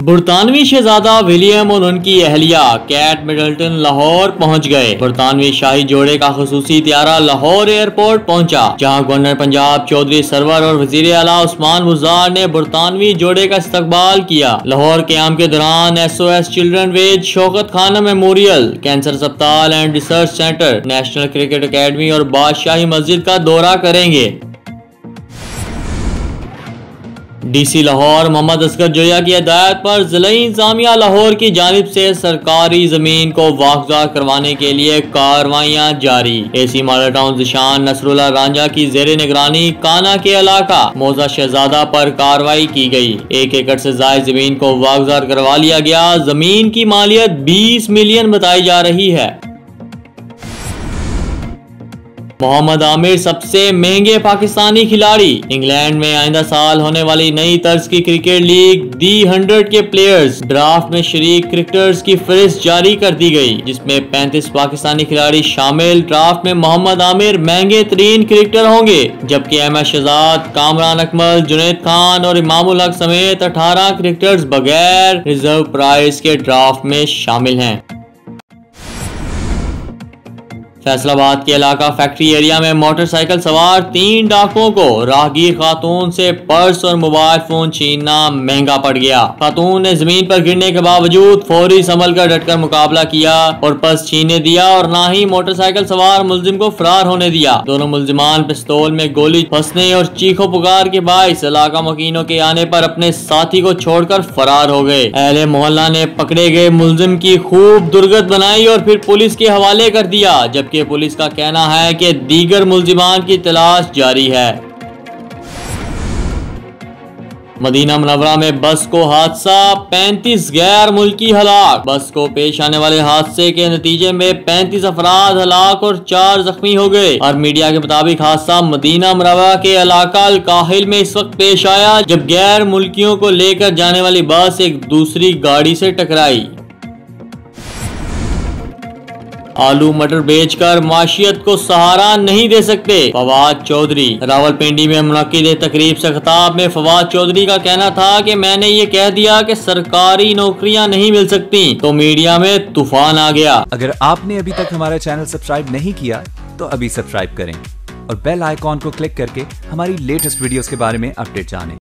बरतानवी शहजादा William और उनकी अहलिया Kate Middleton Lahore पहुंच गए। बरतानवी शाही जोड़े का खुसूसी त्यारा लाहौर एयरपोर्ट पहुंचा, जहां गवर्नर पंजाब चौधरी सरवर और वजीर आला उस्मान बुज़दार ने बरतानवी जोड़े का इस्तकबाल किया। लाहौर क़याम के दौरान SOS चिल्ड्रन वेज, शौकत खाना मेमोरियल, कैंसर अस्पताल and research centre, national cricket academy और बादशाही मस्जिद का दौरा करेंगे। DC लाहौर मोहम्मद असगर जोया की हिदायत पर ज़िला इंतजामिया लाहौर की जानिब से सरकारी जमीन को वाकफ़ करवाने के लिए कार्रवाइयाँ जारी। AC Model Town Zeeshan Nasrullah Ranjha की ज़ेरे निगरानी काना के इलाका मौजा शहजादा पर कार्रवाई की गई। 1 एकड़ से ज़ायद जमीन को वाकफ़ करवा लिया गया। जमीन की मालियत 20 मिलियन बताई जा रही है। मोहम्मद आमिर सबसे महंगे पाकिस्तानी खिलाड़ी। इंग्लैंड में आइंदा साल होने वाली नई तर्ज की क्रिकेट लीग दी 100 के प्लेयर्स ड्राफ्ट में शरीक क्रिकेटर्स की फहरिस्त जारी कर दी गई, जिसमें 35 पाकिस्तानी खिलाड़ी शामिल। ड्राफ्ट में मोहम्मद आमिर महंगे तरीन क्रिकेटर होंगे, जबकि अहमद शहजाद, कामरान अकमल, जुनैद खान और इमामुल हक समेत 18 क्रिकेटर्स बगैर रिजर्व प्राइस के ड्राफ्ट में शामिल हैं। फैसलाबाद के इलाका फैक्ट्री एरिया में मोटरसाइकिल सवार 3 डाकुओं को राहगीर खातून से पर्स और मोबाइल फोन छीनना महंगा पड़ गया। खातून ने जमीन पर गिरने के बावजूद फौरी संभल कर डटकर मुकाबला किया और पर्स छीनने दिया और ना ही मोटरसाइकिल सवार मुलजिम को फरार होने दिया। दोनों मुलजिमान पिस्तौल में गोली फंसने और चीखों पुकार के बाइस इलाका मकीनों के आने पर अपने साथी को छोड़कर फरार हो गए। अहले मोहल्ला ने पकड़े गए मुलजिम की खूब दुर्गत बनाई और फिर पुलिस के हवाले कर दिया, जबकि पुलिस का कहना है कि दीगर मुलजिमान की तलाश जारी है। मदीना मुनव्वरा में बस को हादसा, 35 गैर मुल्की हलाक। बस को पेश आने वाले हादसे के नतीजे में 35 अफराद हलाक और 4 जख्मी हो गए। और मीडिया के मुताबिक हादसा मदीना मुनव्वरा के इलाका अल काहिल में इस वक्त पेश आया, जब गैर मुल्कियों को लेकर जाने वाली बस एक दूसरी गाड़ी से टकराई। आलू मटर बेचकर माशियत को सहारा नहीं दे सकते, फवाद चौधरी। रावलपिंडी में मुनक्किद तकरीब से खिताब में फवाद चौधरी का कहना था कि मैंने ये कह दिया कि सरकारी नौकरियां नहीं मिल सकती, तो मीडिया में तूफान आ गया। अगर आपने अभी तक हमारा चैनल सब्सक्राइब नहीं किया तो अभी सब्सक्राइब करें और बेल आइकॉन को क्लिक करके हमारी लेटेस्ट वीडियोस के बारे में अपडेट जानें।